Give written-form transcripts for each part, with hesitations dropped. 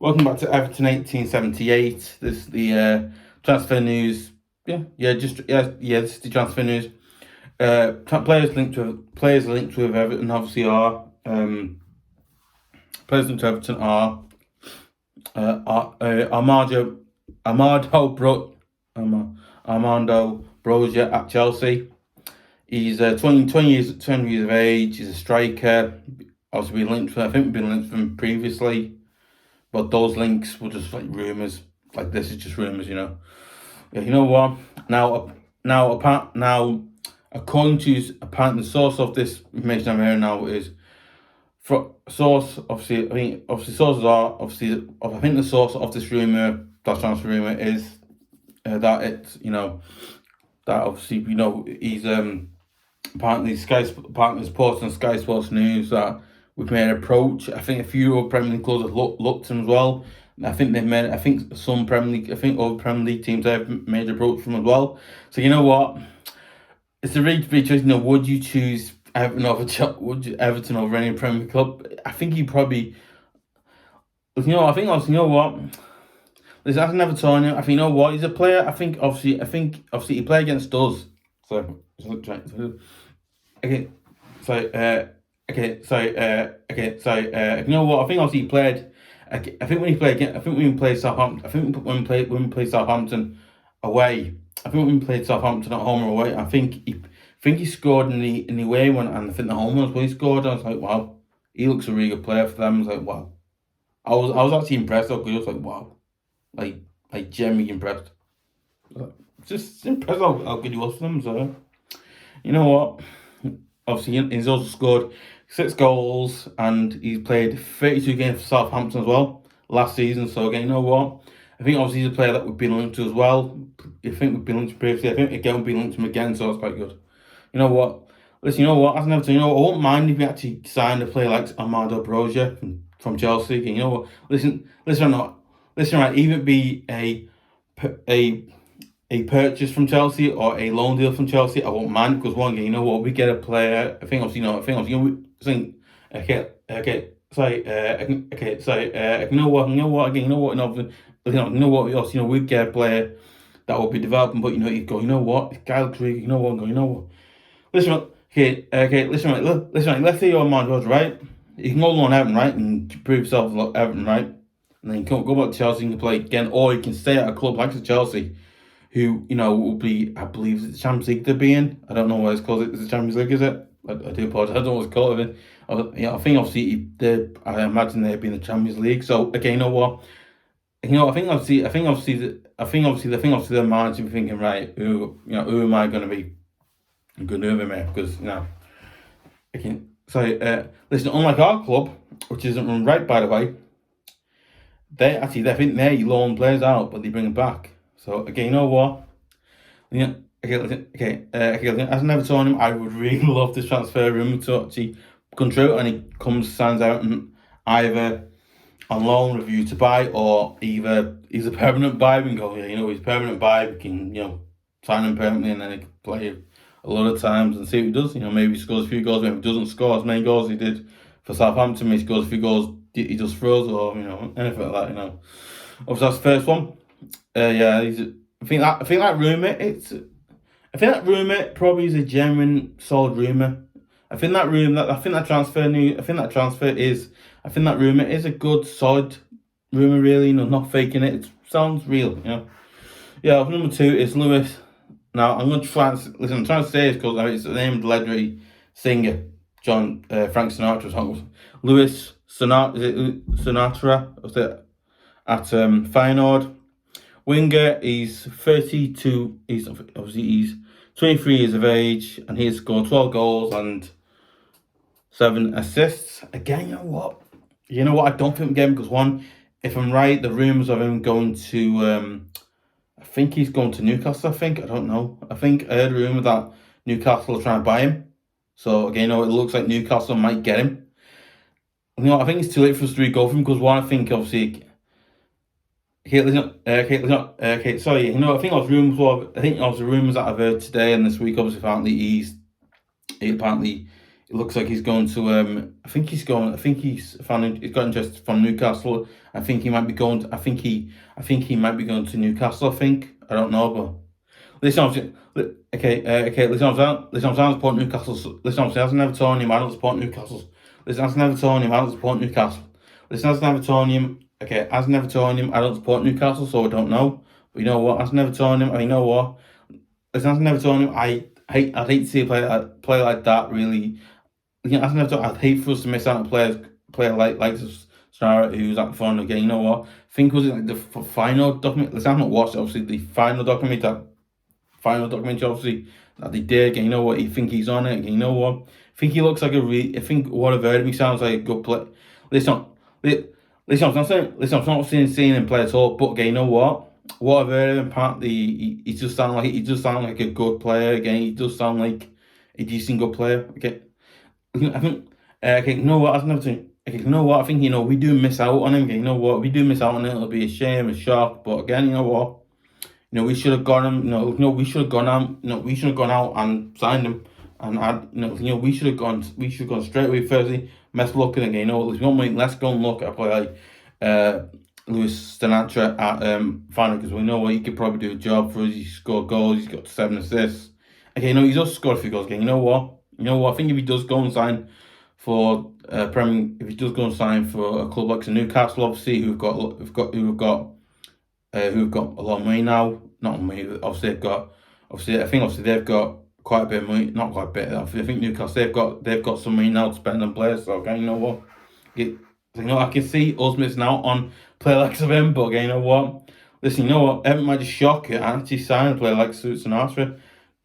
Welcome back to Everton 1878. This is the transfer news. This is the transfer news. Players linked with Everton obviously are players linked to Everton are Armando Broja at Chelsea. He's 20 years of age. He's a striker. Obviously, I think we've been linked with him previously. But those links were just like rumours. Like, this is just rumours, you know. Yeah, you know what? Now, according to apparently the source of this information I'm hearing now is for source. Obviously, sources are I think the source of this rumor, that transfer rumor, is that it's that obviously he's apparently reports on Sky Sports News that we've made an approach. I think a few other Premier League clubs have looked at him as well. I think other Premier League teams have made an approach from as well. So you know what? It's a really big choice. Would you choose Everton over any Premier League club? I think he probably. I think what. Listen, that's never told you. I think he's a player. I think obviously he played against us. So okay. You know what? I think obviously he played. I think when we played Southampton. I think when we played Southampton away. I think when we played Southampton at home or away. I think he scored in the away one, and I think the home one was when he scored. I was like, wow, he looks a really good player for them. I was like, wow. I was actually impressed. I was like, wow, like genuinely impressed. Just impressed how good he was for them. So you know what? Obviously, he's also scored 6 goals, and he's played 32 games for Southampton as well last season. So again, you know what? I think obviously he's a player that we've been linked to as well. I think we've been linked to previously. I think again we've been linked to him again, so that's quite good. You know what? Listen, I won't mind if we actually signed a player like Armando Broja from Chelsea. And you know what? Listen, right? Even be a purchase from Chelsea or a loan deal from Chelsea, I won't mind, because one game, you know what, we get a player. You know what, we get a player that will be developing, but you go, you know what, this guy looks really, you know what. Listen, let's say you're a man, right? You can go on Everton, right, and prove yourself at Everton, right, and then you can go back to Chelsea and you can play again, or you can stay at a club like Chelsea, who will be, I believe, it's the Champions League they'll be in. I don't know what it's called. It's the Champions League, is it? I do apologize. I don't know what it's called. I think obviously I imagine they'd be in the Champions League. So again, you know what? I think obviously the minds be thinking, right, who am I going to be good over me? Because listen, unlike our club, which isn't run right, by the way, they think they loan players out, but they bring them back. So again, you know what? As I never told him, I would really love this transfer rumor to actually come true, and he signs out and either on loan, review to buy, or either he's a permanent buy. We can go, he's a permanent buy. We can, sign him permanently, and then he can play a lot of times and see what he does. Maybe he scores a few goals. Maybe he doesn't score as many goals as he did for Southampton. Maybe he scores a few goals. He just throws, or anything like that. Obviously, that's the first one. I think that rumor probably is a genuine, solid rumor. I think that rumor is a good, solid rumor. Really, not faking it. It sounds real. Yeah. Number 2 is Lewis. Now I'm going to try and listen. I'm trying to say this because it's the name of the legendary singer, Frank Sinatra's song. Lewis Sinatra. Was it at Feyenoord? Winger, he's 32. He's 23 years of age, and he's scored 12 goals and 7 assists. Again, you know what? I don't think I'm getting, because one, if I'm right, the rumours of him going to, I think he's going to Newcastle. I don't know. I think I heard a rumour that Newcastle are trying to buy him. So again, it looks like Newcastle might get him. I think it's too late for us to go for him, because one, I think obviously. Sorry. I think it was rumours. I think it was the rumours that I've heard today and this week. Obviously, apparently it looks like he's going to. I think he's going. I think he's found. He's got interest from Newcastle. I think he might be going. I think he might be going to Newcastle. I think. I don't know, but listen. Listen, I support Newcastle. Listen, as an Evertonian, I don't support Newcastle. Listen, as an Evertonian, I don't support Newcastle. Listen, as an Evertonian, as an Evertonian, I don't support Newcastle, so I don't know. But you know what? As an Evertonian, you know what? Listen, as an Evertonian, I'd hate to see a play like that. Really, you know, as an Evertonian, I'd hate for us to miss out on a player like Snara, who's at the front again. You know what? I think was it like the final document. Listen, I've not watched obviously the final document obviously that they did. And you know what? You think he's on it. And you know what? I think he looks like I think what I've heard of me sounds like a good play. Listen, I'm not saying. Listen, I'm not seeing him play at all. But again, you know what? What I've heard of him, apparently, he just sound like a good player. Again, he does sound like a decent good player. Okay, I think. Okay, you know what? I've never seen. Okay, you know what? I think we do miss out on him. Okay, you know what? We do miss out on it. It'll be a shame, a shock. But again, you know what? We should have gone him. We should have gone out. We should have gone out and signed him. And we should have gone. We should have gone straight away. Firstly, mess looking again. Let's go and look at a player like Luiz at final, because we know what he could probably do a job for us. He scored goals. He's got 7 assists. Okay, he's also scored a few goals again. You know what? I think if he does go and sign for if he does go and sign for a club like Newcastle, obviously, who've got a lot of money now. Not money. Obviously, they've got quite a bit of money. Not quite a bit. I think Newcastle they've got some money now to spend on players. So okay, you know what? I can see us missing out on player like him. But again, you know what? Listen, you know what? Everton might just shock you and actually sign a player like Suits and Arthur,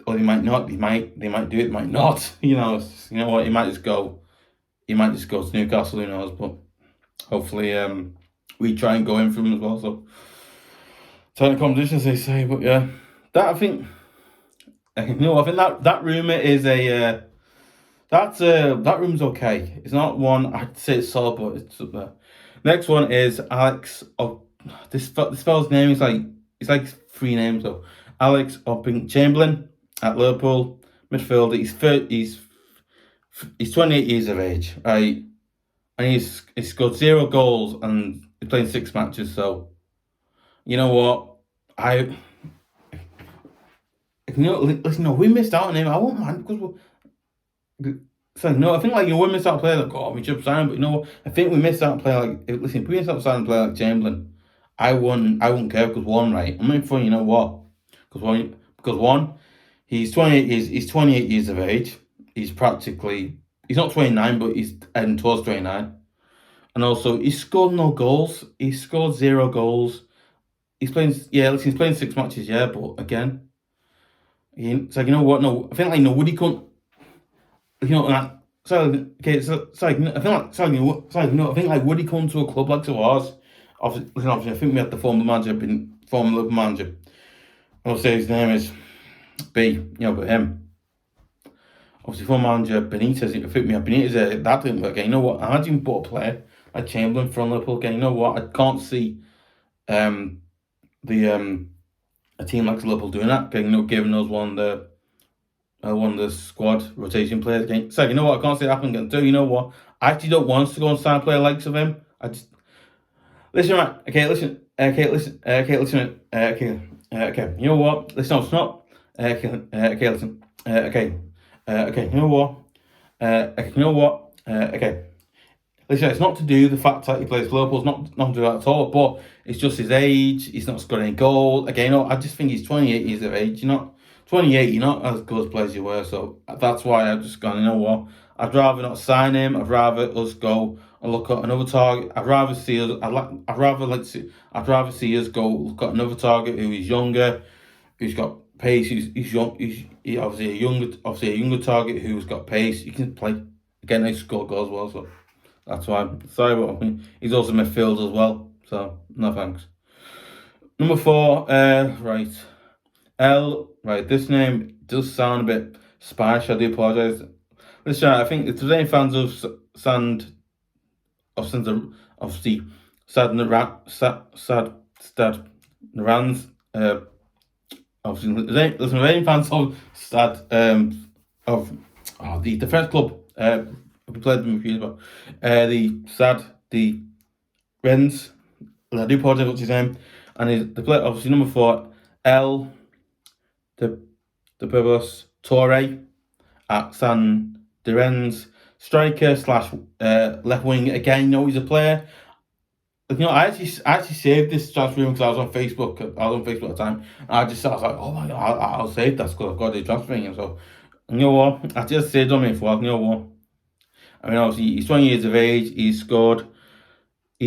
or they might not. They might do it. They might not. You know what? He might just go. He might just go to Newcastle. Who knows? But hopefully, we try and go in for him as well. So. Tight competitions, they say, but yeah, that I think that rumor is that room's okay. It's not one I'd say it's solid, but it's up there. Next one is Alex. This fellow's name is it's like 3 names though. Alex Chamberlain at Liverpool, midfielder. He's 28 years of age, right? And he's scored 0 goals and he's played 6 matches. So, you know what? Listen, we missed out on him. I won't mind because I think we missed out on a player like we should sign, but you know what? I think we missed out on a player like if we missed out on signing a player like Chamberlain, I wouldn't care because right? I'm in for you know what? Because one, he's 28 years of age. He's not 29, but he's heading towards 29. And also he scored no goals. He scored 0 goals. He's playing 6 matches, but again, it's like, you know what? No, I think Woody couldn't. I think Woody come to a club like ours. Obviously, I think we had the former Liverpool manager. I'll say his name is B. But him. Obviously, former manager Benitez. I think we had Benitez. That didn't work. You know what? I didn't put a player like Chamberlain from Liverpool. Again, you know what? I can't see a team like Liverpool doing that, giving us one of the squad rotation players again. So you know what, I can't see it happening again too. You know what, I actually don't want us to go and sign a player likes of him. I just listen, right? Okay, listen. You know what? Listen, it's not. Listen. You know what? Okay. Listen, it's not to do the fact that he plays for Liverpool. It's not to do that at all. But it's just his age. He's not scored any goal. Again, I just think he's 28 years of age. You're not 28. You're not as good as players as you were. So that's why I've just gone. You know what? I'd rather not sign him. I'd rather us go and look at another target. I'd rather see us. I'd rather see us go look at another target who is younger, who's got pace. He's young. He's obviously a younger target who's got pace. He can play. Again, they score goals as well. So. That's why. Sorry, but he's also midfield as well. So no thanks. Number 4, right. Right. This name does sound a bit Spanish. I do apologise. Listen, I think if there's any fans of Stade Nerans, obviously, listen, if any fans of Stade the French club We played them a few years ago. The stade, the Reins. I do apologize what's his name. And the player, obviously, number 4, L. The Purpose Toure at San de Rennes. Striker / left wing again. He's a player. I actually saved this transfer room because I was on Facebook. I was on Facebook at the time. And I was like, oh my god, I'll save that because I've got the transfer thing. So, you know what? I just saved on me for. You know what? I mean, obviously, he's 20 years of age. He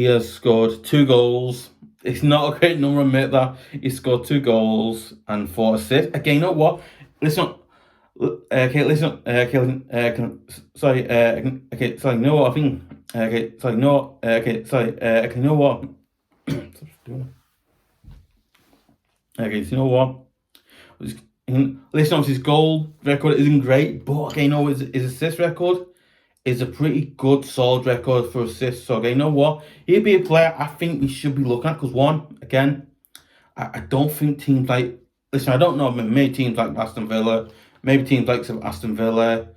has scored 2 goals. It's not a great number, admit that. He scored 2 goals and 4 assists. Again, you know what? Listen. Okay, listen. Sorry. Okay, sorry. No, I think. Okay, sorry. No. Okay, sorry. Okay, you know what? Okay, so you know what? Listen, obviously his goal record isn't great, but okay, his assist record is a pretty good, solid record for assists. So okay, you know what? He'd be a player I think we should be looking at because one, again, I don't think teams like. Listen, I don't know. Maybe teams like Aston Villa. Maybe teams like Aston Villa,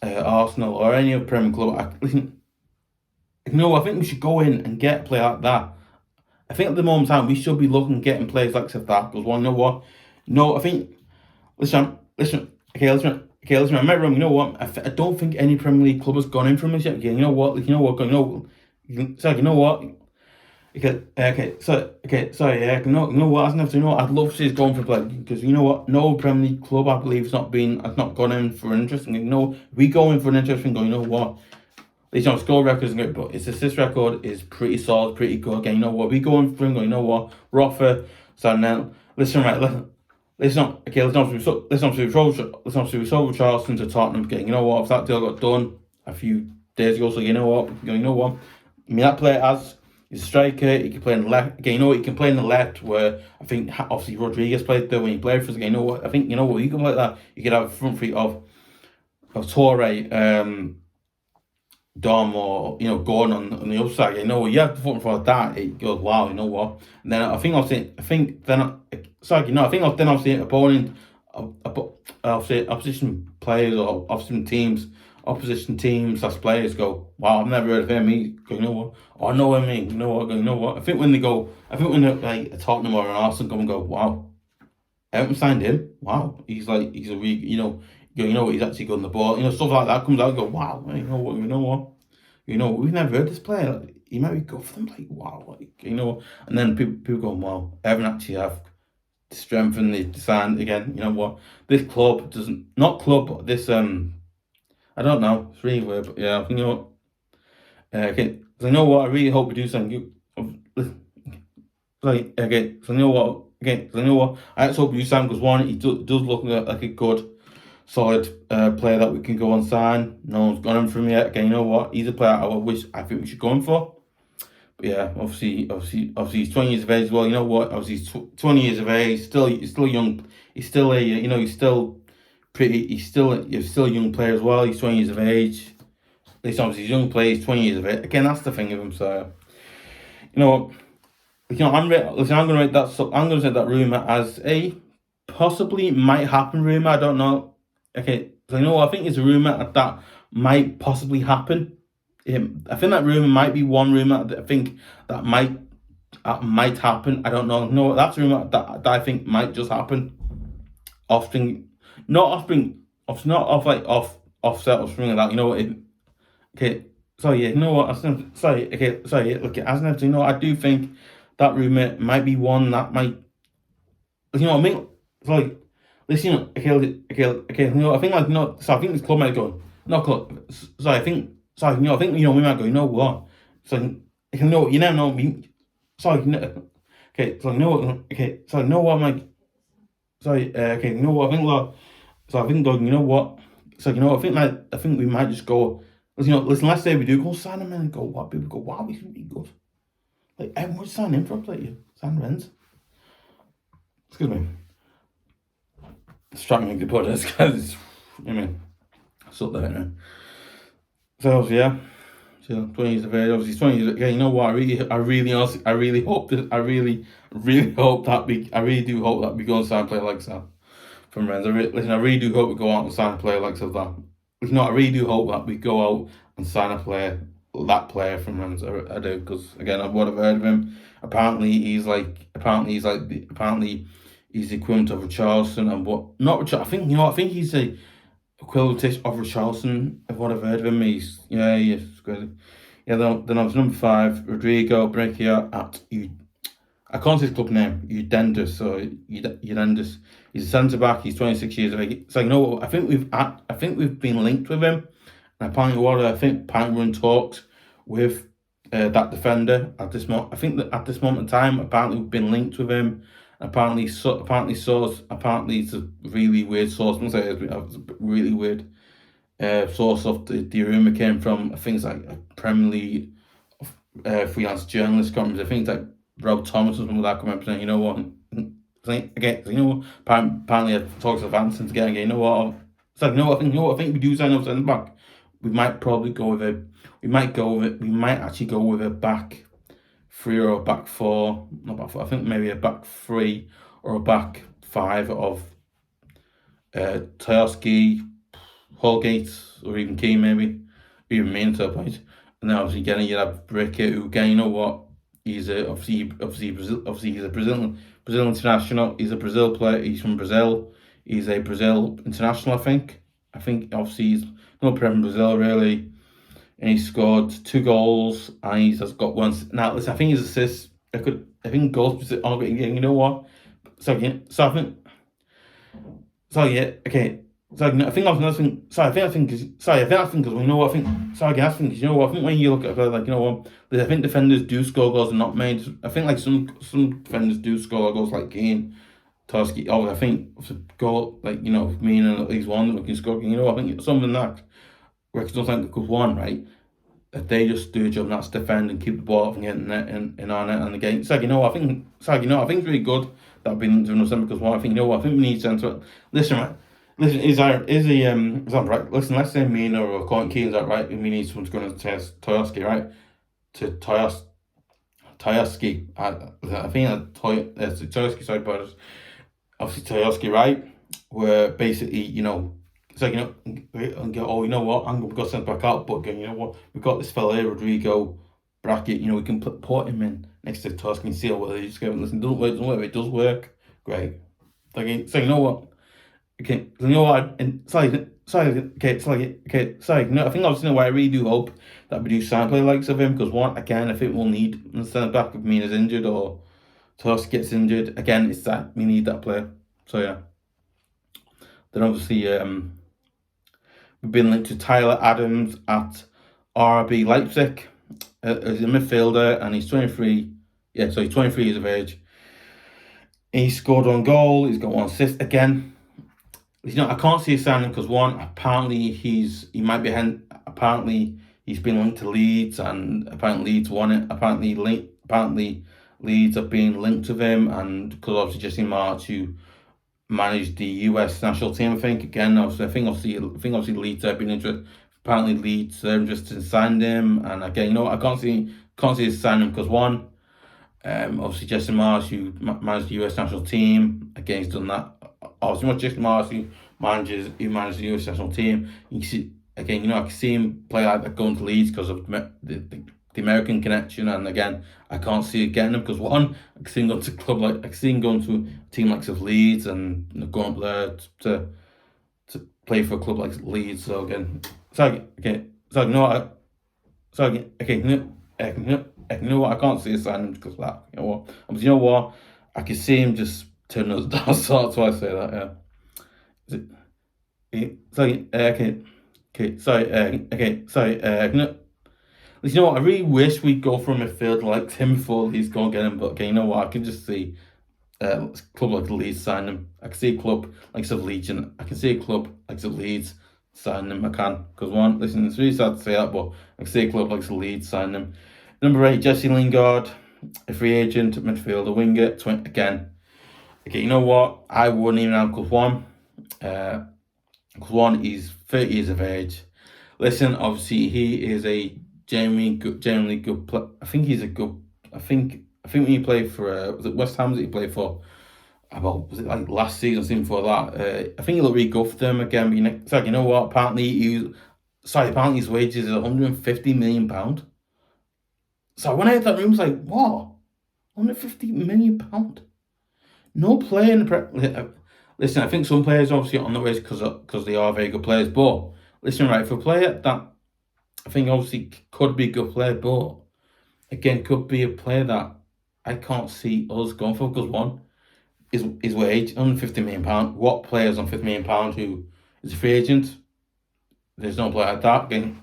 Arsenal, or any other Premier club. I think we should go in and get a player like that. I think at the moment in time we should be looking at getting players like that. Because one, you know what? No, I think. Listen. Okay, listen. I might be wrong. You know what? I don't think any Premier League club has gone in from us yet. Okay, you know what? You know what? You know what? Sorry, you know what? I'd love to see us going for play because you know what? No Premier League club, I believe, has not gone in for an interesting. We go in for an interesting goal. You know what? His score record isn't great, but his assist record is pretty solid, pretty good. Again, you know what? We go in for him. You know what? Roffa, Sarnell. Listen. Okay, let's not we sold Charleston to Tottenham. Again, you know what? If that deal got done a few days ago, so you know what? I mean, that player he's a striker. He can play in the left. Again, you know what? He can play in the left where I think obviously Rodrigo played there when he played for us. Again, you know what? I think you can play like that. You could have a front three of Toure, Dom, or Gordon on the other side. You know what? You have the front for that. It goes wow. You know what? And then I think opponent, opposition players or opposition teams as players go, wow, I've never heard of him. He go, you know what? Oh, I know him. You know what? I think when like a Tottenham or an Arsenal come and go, wow, Everton signed him. Wow, he's a you know what? He's actually good on the ball. Stuff like that comes out and go, wow. You know what? We've never heard this player. He might be good for them. Like wow, And then people go, wow, Everton actually have strengthened the design again. You know what? This club but this I don't know. It's really weird, but yeah, you know what? Okay, so you know what? I really hope we do something. Okay, so you know what? Okay, so you know what? I just hope we do something because one, he does look like a good, solid player that we can go and sign. No one's gone in for him yet. Okay, you know what? He's a player I think we should go in for. But yeah, obviously, he's 20 years of age as well. You know what? Obviously, he's 20 years of age. He's still young. He's still he's still a young player as well. He's 20 years of age. At least obviously he's a young player. He's 20 years of age. Again, that's the thing of him. So, you know what? I'm going to say that rumor as a possibly might happen rumor. I don't know. Okay, so I think it's a rumor that might possibly happen. I think that rumor might be one rumor that I think that might happen. I don't know. No, that's a rumor that I think might just happen. Offset or something like that. You know what? Okay, so yeah, you know what? Look, as an you know, I do think that rumor might be one that might. You know what I mean? So listen, okay. I think so I think this club might go. No club. So I think. So we might go. You know what? So you never know me. So okay. So you know what? Okay. So you know what? I'm like. Sorry. Okay. You know what? I think you know what? So I think we might just go. Listen. Let's say we do go sign him and go. What people go? Wow, he's really good. Like everyone would sign him for a player. Sign Reins. Excuse me. Struggling to put this because so there. So yeah, 20 years of age. Obviously, 20 years. Okay, you know what? I really hope that. I really do hope that we go and sign a player like that from Reins. I really do hope we go out and sign a player like that. you know, I really do hope that we go out and sign that player from Reins. I do, because again, what I've heard of him, apparently he's the equivalent of Richarlison and what not Richard. I think he's the equivalent of Richarlison of what I've heard of him. He's good. Yeah, then I was number 5, Rodrigo Breccia at I can't say his club name, Udendus. He's a centre back. He's 26 years of age. So you know what? I think we've been linked with him, and apparently we're in talks with that defender at this moment. I think that at this moment in time, apparently we've been linked with him. Apparently it's a really weird source. I'm gonna say it's a really weird source of the rumour came from things like a Premier League freelance journalist companies. I think like Rob Thomas or something like that come up saying, you know what, apparently I talked to Vanson again, you know what, I think we do sign up centre back. We might actually go with a back 3 or a back 4, not back 4, I think maybe a back 3 or a back 5 of Tarski, Holgate, or even Key maybe, even me to a point. And then obviously getting you have Brickett, who again, you know what, he's a Brazilian international. He's a Brazil player. He's from Brazil. He's a Brazil international, I think. Obviously he's no player in Brazil really, and he scored 2 goals and he's got one. Now listen, I think his assists. I think goals. Oh, you know what? Okay. I think when you look at it, like, you know what, I think defenders do score goals and not made. I think like some defenders do score goals like Kane, Toski. I think it's a goal like, you know, meaning at least one that we can score. You know, I think something that Rex don't think because one, right, if they just do a job and that's defend and keep the ball from getting in our net and the game. I think it's really good that I've been doing something because one, I think we need centre. Listen, right. Listen, is that right? Listen, let's say Mina or Colin Keane, is that right? We need someone to go into Toyaski, right? To Toyaski. I think that's Toyaski, sorry, but obviously Toyaski, right? Where basically, you know, it's like, you know, and go, oh, you know what, I'm going to go sent back out, but you know what, we've got this fella here, Rodrigo, bracket, you know, we can put him in next to Toyaski and see whether he's going to listen. If it does work, great. So you know what? Okay, you know what? I think obviously why I really do hope that we do sign play likes of him, because one, again, I think we'll need in the centre back if Mina's injured or Tusk gets injured. Again, it's that we need that player. So yeah. Then obviously we've been linked to Tyler Adams at RB Leipzig as a midfielder, and he's 23. Yeah, so he's 23 years of age. He scored 1 goal. He's got 1 assist again. You know, I can't see a signing because one, apparently he's been linked to Leeds, and apparently Leeds won it. Apparently Leeds have been linked with him, and because obviously Jesse March, who managed the US national team, I think obviously Leeds have been interested. Apparently Leeds are interested in signing him, and again, you know, I can't see a signing because one, obviously Jesse March, who managed the US national team, again he's done that. Obviously, not just Mars who manages the US national team. You can see again, you know, I can see him play like that going to Leeds because of the American connection, and again, I can't see it getting him because one, I can see him going to a team like Leeds and, you know, going up there to play for a club like Leeds. So again, you know what, I can't see a signing because of that. You know what, I can see him just turn us down, so that's why I say that, yeah. You know what, I really wish we'd go for a midfielder like him before Leeds go and get him, but okay, you know what, I can just see a club like Leeds sign him. I can see a club like Leeds, and I can see a club like Leeds sign him. I can, because one, listen, it's really sad to say that, but I can see a club like Leeds sign him. Number 8, Jesse Lingard, a free agent midfielder, winger, again. Okay, you know what? I wouldn't even have because one, he's 30 years of age. Listen, obviously he is a genuinely good player. I think he's a good. I think when he played for was it West Ham that he played for? about, was it like last season or something before that? I think he looked really good for them again. But it's like, you know what? Apparently his wages is £150 million. So when I heard that room, I was like, what? £150 million? No player in the listen, I think some players obviously on the way because they are very good players. But listen, right, for a player that I think obviously could be a good player, but again could be a player that I can't see us going for, because one, his wage £150 million. What players on £50 million who is a free agent? There's no player like that. Again,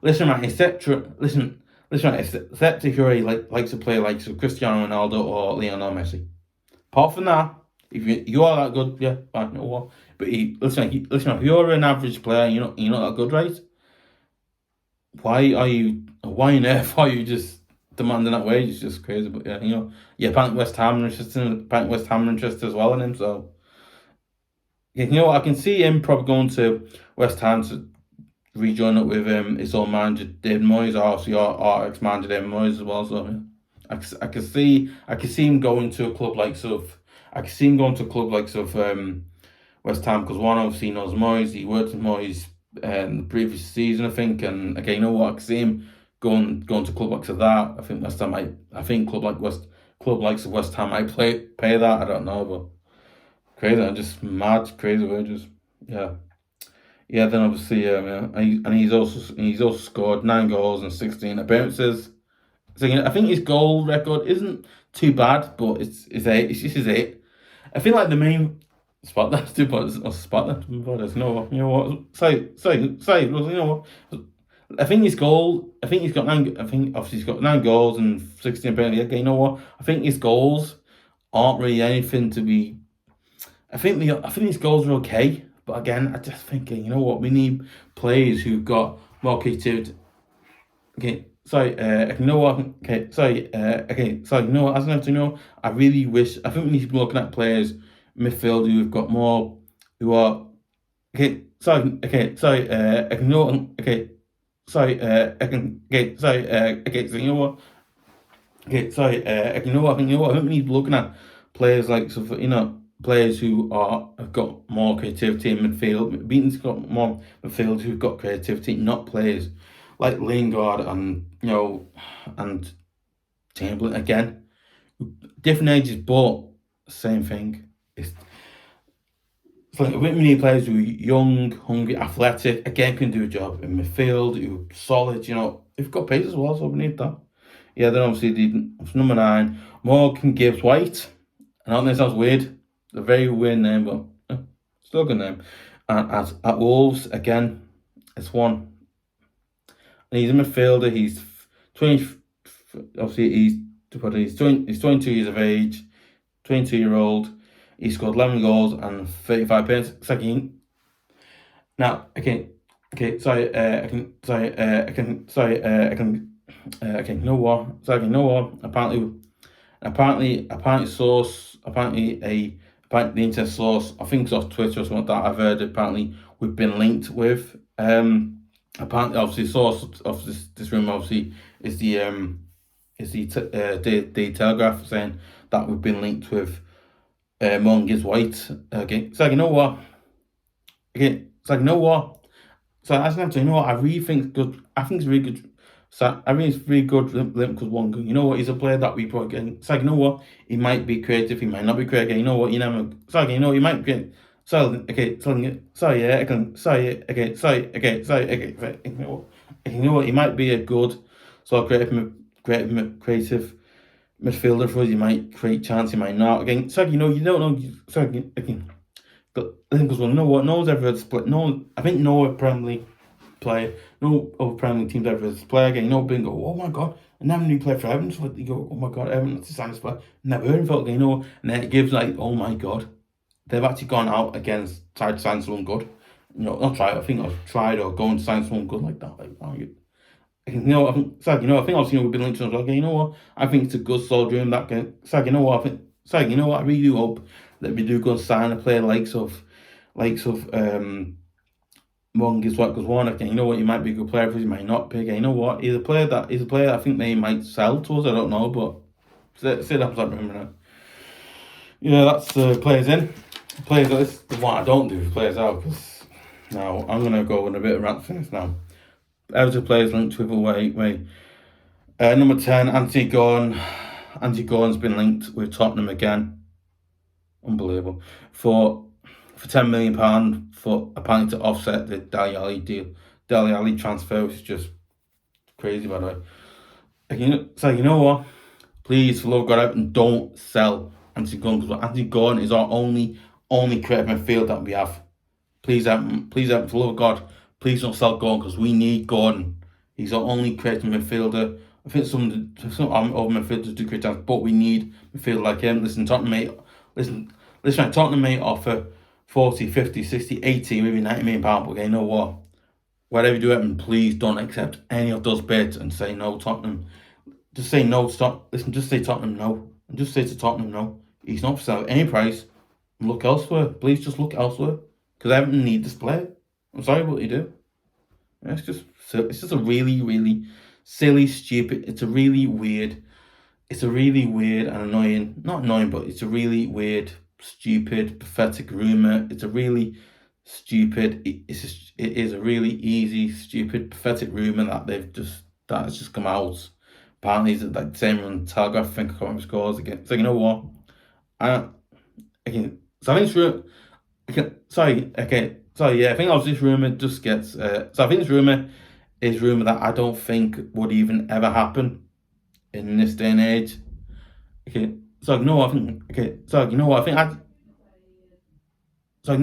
listen, right, except if you're likes to play like Cristiano Ronaldo or Lionel Messi. Apart from that, if you are that good, yeah, fine, no what. But listen, if you're an average player, you're not that good, right? Why on earth are you just demanding that wage? It's just crazy. But apparently West Ham are interested as well in him. So I can see him probably going to West Ham to rejoin up with his old manager David Moyes, or obviously our ex-manager David Moyes as well. So yeah. I can see him going to a club like West Ham, because one, obviously he knows Moyes. He worked with Moyes the previous season, I think, and again, you know what, I can see him going to club like that. I think West Ham club likes of West Ham might pay that. I don't know, but crazy, just mad crazy wages. Yeah. Yeah, then obviously, and he's also scored 9 goals and 16 appearances. So I think his goal record isn't too bad, but it's 8. It's just his 8. I feel like the main spot that's too bad. Spot that. You know what? Sorry. You know what? I think his goal. I think he's got 9. I think obviously he's got 9 goals and 16 appearances. Okay, you know what? I think his goals aren't really anything to be. I think his goals are okay. But again, I just think, you know what, we need players who've got more creativity. Okay, sorry, you know what, you know what, as an to know, I really wish, I think we need to be looking at players, midfield, who've got more, who are, so you know what, so you know what, you know what, I think we need to be looking at players like, players who have got more creativity in midfield. Beaton's got more midfield who've got creativity, not players like Lingard and and Chamberlain. Again, different ages, but same thing. It's like we need players who are young, hungry, athletic. Again, can do a job in midfield. Who are solid. They've got pace as well, so we need that. Yeah, then obviously number 9, Morgan Gibbs White. I don't think it sounds weird. A very weird name, but still a good name. And at Wolves, again, it's 1. And he's a midfielder. He's 20. Obviously, he's 22 years of age, 22-year-old. He scored 11 goals and 35 appearances. Now, you know what? You know what? Apparently, the internet source, I think it's off Twitter or something like that, I've heard apparently we've been linked with. Apparently, obviously, the source of this room obviously is the Telegraph, saying that we've been linked with Morgan Gibbs White. Okay, so you know what? So as an answer, you know what? I really think it's good. I think it's really good. So I think it's really good because one, you know what, he's a player that we probably get. It's like, you know what, he might be creative, he might not be creative. You know what, you never. So you know, he might be. You know what, he might be a good creative midfielder for us. He might create chance, he might not. Again, so you don't know. But I think because, well, you know what, no one's ever split. I think no Premier League player, no other Premier League teams ever play again. Being go, oh my god, and then when you play for Everton, so you go, oh my god, Everton, that's the signest player. Never heard of it, and then it gives like, oh my god, they've actually gone out against, tried to sign someone good. Not tried. I think I've tried or going to sign someone good like that. Like, I think obviously we've been linked to them. You know what? I think it's a good solid room that can. You know what? I really do hope that we do go and sign a player likes of Morgan Gibbs White, because one, again, you know what, he might be a good player for us, he might not be. Again, you know what, he's a player I think they might sell to us. I don't know, but say that, I remember now. Yeah, that's players in. Players out. This is what I don't do for players out, because now I'm gonna go on a bit of rant for this now. Everton players linked with away. Number 10, Anthony Gordon. Anthony Gordon's been linked with Tottenham again. Unbelievable. For £10 million for apparently to offset the Dele Alli deal. Dele Alli transfer, which is just crazy, by the way. So you know what? Please, for love of God, Everton, don't sell Anthony Gordon, because Anthony Gordon is our only creative midfield that we have. Please, Everton, for love of God, please don't sell Gordon, because we need Gordon. He's our only creative midfielder. I think some other midfielders do create chance, but we need midfielder like him. Listen, Tottenham may offer 40, 50, 60, 80, maybe £90 million, but okay, you know what? Whatever you do, Everton, please don't accept any of those bids and say no, Tottenham. Just say no, stop. Listen, just say Tottenham no. And just say to Tottenham no. He's not for sale at any price. Look elsewhere. Please just look elsewhere. Because Everton need this player. I'm sorry, what you do. It's just a really, really silly, stupid. It's a really weird and annoying. Not annoying, but it's a really weird, stupid, pathetic rumour. It's a really stupid. It is a really easy, stupid, pathetic rumour that has just come out. Apparently, it's like the same on Telegraph. I think I can't remember scores again. So you know what? I think this rumor. I think this rumor just gets. So I think this rumor is rumor that I don't think would even ever happen in this day and age. Okay, so you know what I think. Okay, so you know what I think. So you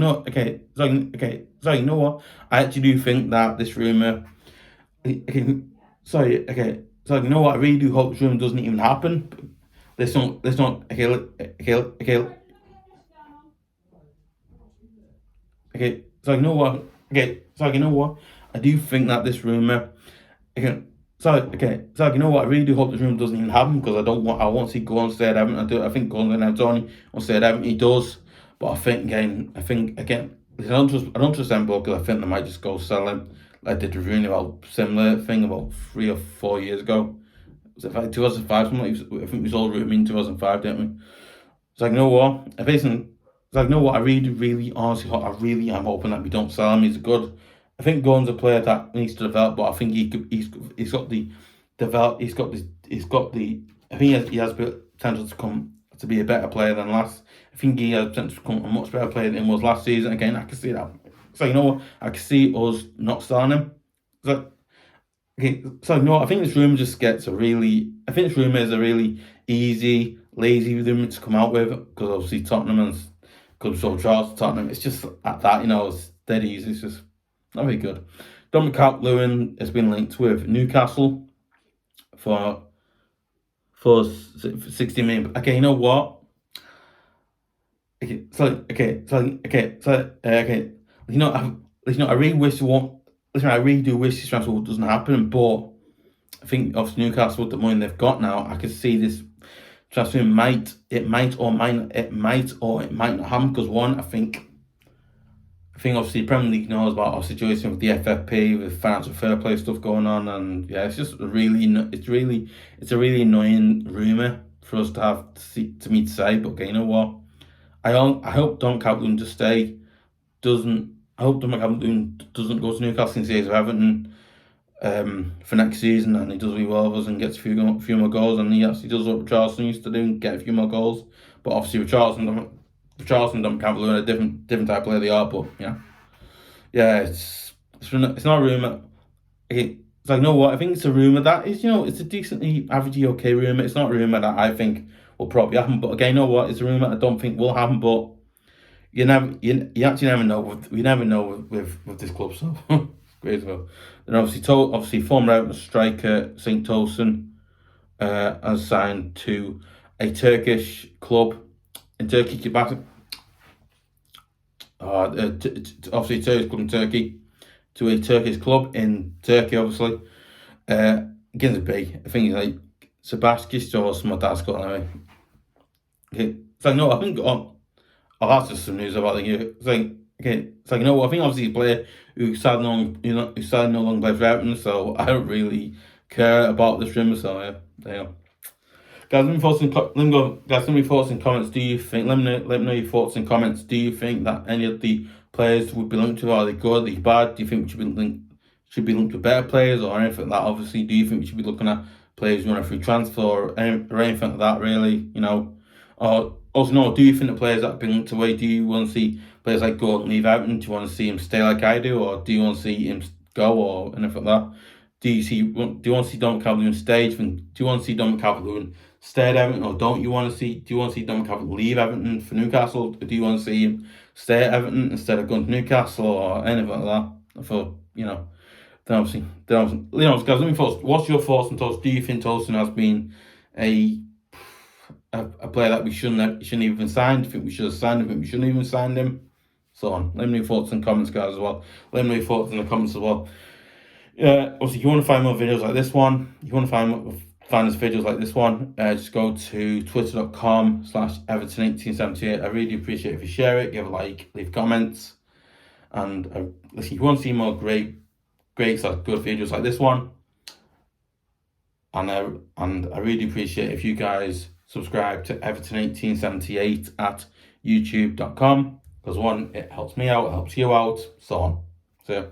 know what? I actually do think that this rumor. So you know what? I really do hope this rumor doesn't even happen. Let's not. Okay, so you know what? I do think that this rumor. So you know what? I really do hope this rumor doesn't even happen, because I want to see Gordon stay at Everton. I think Gordon's gonna have Tony. I'll stay at Everton. He does, but I think again. I don't trust them, because I think they might just go sell him, like they did Rooney about similar thing about 3 or 4 years ago. Was it like 2005? I think we sold Rooney in 2005, didn't we? So you know what? I really, honestly, I really am hoping that we don't sell him. He's good. I think Gordon's a player that needs to develop, but I think he's got the develop. He's got the. I think he has potential to come to be a better player than last. I think he has potential to become a much better player than he was last season. Again, I can see that. So you know what? I can see us not selling him. So you know what? I think this rumor just gets a really. I think this rumor is a really easy, lazy rumor to come out with, because obviously Tottenham and because so Charles Tottenham. It's just at that, it's dead easy. It's just not very good. Dominic Calvert has been linked with Newcastle for 60 million. Okay, you know what? I really wish I really do wish this transfer doesn't happen, but I think obviously Newcastle, with the money they've got now, I can see this transfer might or might not happen, because one, I think obviously Premier League knows about our situation with the FFP, with financial fair play stuff going on, and yeah, it's a really annoying rumor for us to have to say. But okay, you know what? I hope Don Calvert just stay. I hope Dominic Calvert doesn't go to Newcastle and stays with Everton for next season, and he does really well with us and gets a few more goals, and he actually does what Charleston used to do and get a few more goals. But obviously with Charleston, Dominic Calvert are a different type of player they are. But yeah, it's not a rumour. Okay, so you know what? I think it's a rumour that is, it's a decently average okay rumour. It's not a rumour that I think will probably happen. But again, you know what? It's a rumour I don't think will happen. But you actually never know. We never know with this club. So great as well. Then obviously former Everton striker Saint Tosun has signed to a Turkish club in Turkey. Obviously Turkish club in Turkey, to a Turkish club in Turkey, obviously. Begins with B. I think it's like Sebaskis or something like that. It's called anyway. Okay, so no, I think that's just some news about the year. So you know what? I think obviously a player who sadly no longer plays for Everton, so I don't really care about this rumour. So yeah, there you go. Guys, let me thoughts in guys, let me thoughts in comments. Do you think? Let me know your thoughts in comments. Do you think that any of the players would be linked to? Are they good? Are they bad? Do you think we should be linked to better players or anything like that? Obviously, do you think we should be looking at players who want a free transfer or anything like that? Really, or also no. Do you think the players that have been linked away? Do you want to see players like Gordon leave Everton? Do you want to see him stay like I do, or do you want to see him go or anything like that? Do you want to see Dominic Calvert stay? Do you want to see Dominic Calvert stay at Everton, or do you want to see Dominic Calvert leave Everton for Newcastle? Or do you want to see him stay at Everton instead of going to Newcastle or anything like that? For then obviously, guys, let me first. What's your thoughts on Tosun? Do you think Tosun has been a player that we shouldn't even sign? Do you think we should have signed him? Do you think we shouldn't even signed him? So on. Let me know your thoughts in the comments, guys, as well. Let me know your thoughts in the comments as well. Obviously, if you want to find more videos like this one, if you want to find us videos like this one, just go to twitter.com/Everton1878. I really appreciate it if you share it, give a like, leave comments, and listen, if you want to see more great good videos like this one, and I really appreciate if you guys subscribe to Everton1878 at youtube.com, because one, it helps me out, it helps you out, so on. So